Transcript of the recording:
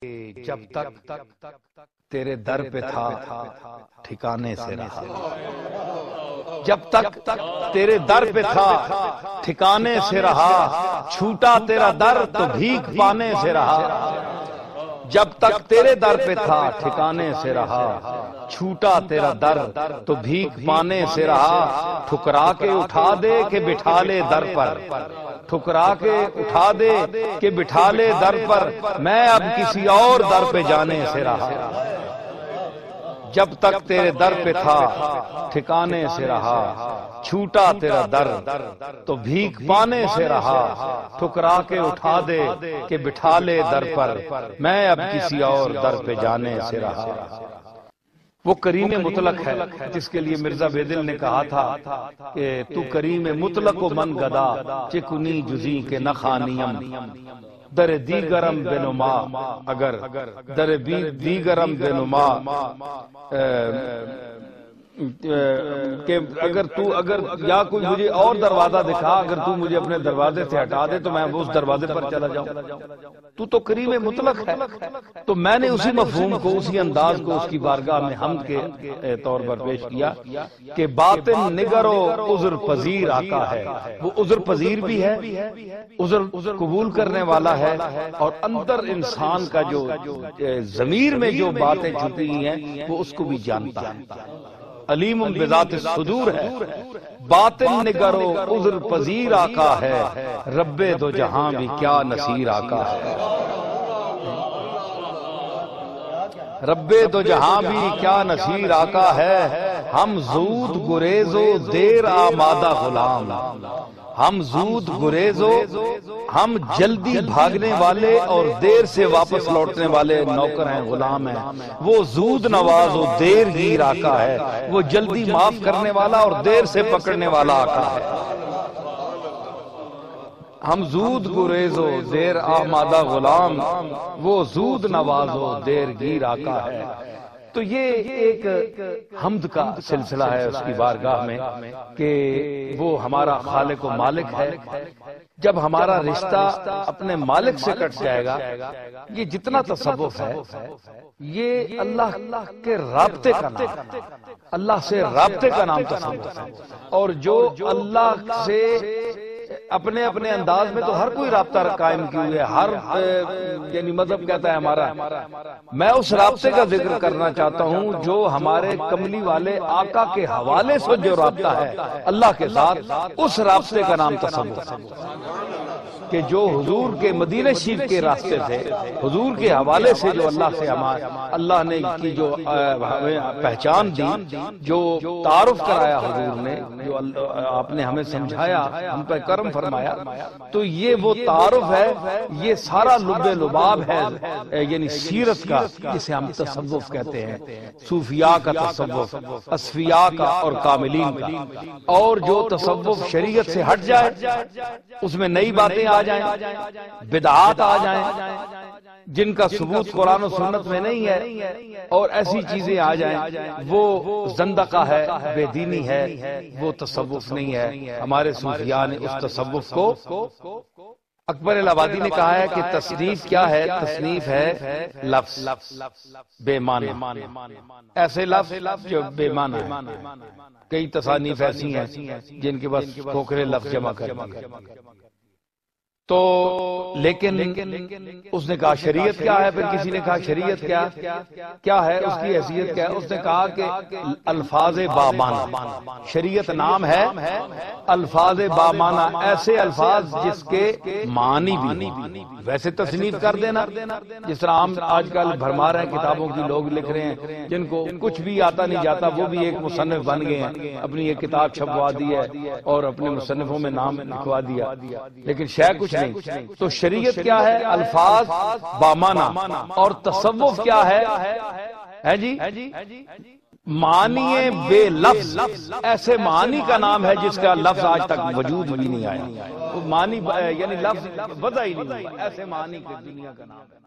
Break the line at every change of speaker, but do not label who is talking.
جب تک تیرے در پہ تھا ٹھکانے سے رہا، جب تک تیرے در پہ تھا ٹھکانے سے رہا، چھوٹا تیرا در تو بھیک پانے سے رہا۔ جب تک تیرے در پہ تھا ٹھکانے سے رہا، چھوٹا تیرا در تو بھیک پانے سے رہا۔ ٹھکرا کے اٹھا دے کہ بٹھا لے در پر، ٹھکرا کے اٹھا دے کہ بٹھا لے در پر، میں اب کسی اور در پہ جانے سے رہا۔ جب تک تیرے در پہ تھا ٹھکانے سے رہا، چھوٹا تیرا در تو بھیک پانے سے رہا۔ ٹھکرا کے اٹھا دے کہ بٹھا لے در پر، میں اب کسی اور در پہ جانے سے رہا۔ وہ کریم مطلق ہے جس کے لیے مرزا بیدل نے کہا تھا کہ تو کریم مطلق و من گدا چکنی جزی کے نخانیم، در دیگرم بنما، اگر در دیگرم بنما، کہ اگر یا کوئی مجھے اور دروازہ دکھا، اگر تو مجھے اپنے دروازے سے ہٹا دے تو میں اس دروازے پر چلا جاؤں۔ تو کریم مطلق ہے، تو میں نے اسی مفہوم کو، اسی انداز کو اس کی بارگاہ میں حمد کے طور پر پیش کیا کہ باطن نگر و عذر پذیر آقا ہے۔ وہ عذر پذیر بھی ہے، عذر قبول کرنے والا ہے، اور اندر انسان کا جو ضمیر میں جو باتیں چھپی ہیں وہ اس کو بھی جانتا ہے۔ علیم بذات الصدور ہے، باطن نگر و عذر پذیر آقا ہے، رب دو جہاں بھی کیا نصیر آقا ہے۔ رب دو جہاں بھی کیا نصیر آقا ہے، ہم زود گریز و دیر آمادہ غلام، ہم زود گریزو، ہم جلدی بھاگنے والے اور دیر سے واپس لوٹنے والے نوکر ہیں، غلام ہیں۔ وہ زود نواز و دیر گیر آقا ہے، وہ جلدی معاف کرنے والا اور دیر سے پکڑنے والا آقا ہے۔ ہم زود گریز و دیر آمادہ غلام، وہ زود نواز و دیر گیر آقا ہے۔ تو یہ ایک حمد کا سلسلہ ہے اس کی بارگاہ میں کہ وہ ہمارا خالق و مالک ہے۔ جب ہمارا رشتہ اپنے مالک سے کٹ جائے گا، یہ جتنا تصوف ہے یہ اللہ کے رابطے کا نام، اللہ سے رابطے کا نام تصوف ہے۔ اور جو اللہ سے اپنے اپنے انداز میں تو ہر کوئی رابطہ قائم کیے ہوئے، ہر یعنی مذہب کہتا ہے ہمارا، میں اس رابطے کا ذکر کرنا چاہتا ہوں جو ہمارے کملی والے آقا کے حوالے سے جو رابطہ ہے اللہ کے ساتھ، اس رابطے کا نام تصوف ہے کہ جو حضور کے مدینہ شریف کے راستے سے، حضور کے حوالے سے جو اللہ سے اللہ نے کی جو ہمیں پہچان دی، جو تعارف کرایا حضور نے، جو آپ نے ہمیں سمجھایا، ہم پہ کرم فرمایا، تو یہ وہ تعارف ہے، یہ سارا لب لباب ہے یعنی سیرت کا، جسے ہم تصوف کہتے ہیں، صوفیاء کا تصوف، اصفیاء کا اور کاملین کا۔ اور جو تصوف شریعت سے ہٹ جائے، اس میں نئی باتیں آ جائیں، بدعات آ جائیں جن کا ثبوت قرآن و سنت میں نہیں ہے، اور ایسی چیزیں آ جائیں، وہ زندقہ ہے، بے دینی ہے، وہ تصوف نہیں ہے۔ ہمارے صوفیاء نے اس تصوف کو، اکبر الہآبادی نے کہا ہے کہ تصنیف کیا ہے؟ تصنیف ہے لفظ بے معنی، ایسے لفظ جو بے معنی ہیں۔ کئی تصانیف ایسی ہیں جن کے بس کھوکھرے لفظ جمع کر دیے۔ تو لیکن اس نے کہا شریعت کیا ہے؟ پھر کسی نے کہا شریعت کیا ہے، اس کی حیثیت کیا ہے؟ اس نے کہا کہ الفاظ بامعنی، شریعت نام ہے الفاظ بامعنی، ایسے الفاظ جس کے معنی بھی، ویسے تصنیف کر دینا، جس طرح ہم آج کل بھرما رہے ہیں کتابوں کی، لوگ لکھ رہے ہیں جن کو کچھ بھی آتا نہیں جاتا، وہ بھی ایک مصنف بن گئے ہیں، اپنی ایک کتاب چھپوا دی ہے اور اپنے مصنفوں میں نام لکھوا دیا، لیکن شے کچھ نہیں۔ تو شریعت کیا ہے؟ الفاظ بامعنی، اور تصوف کیا ہے جی؟ معنی بے لفظ، ایسے معنی کا نام ہے جس کا لفظ آج تک وجود بھی نہیں آیا، وہ معنی یعنی لفظ وضع ہی نہیں ہوا، ایسے معنی کی دنیا کا نام ہے۔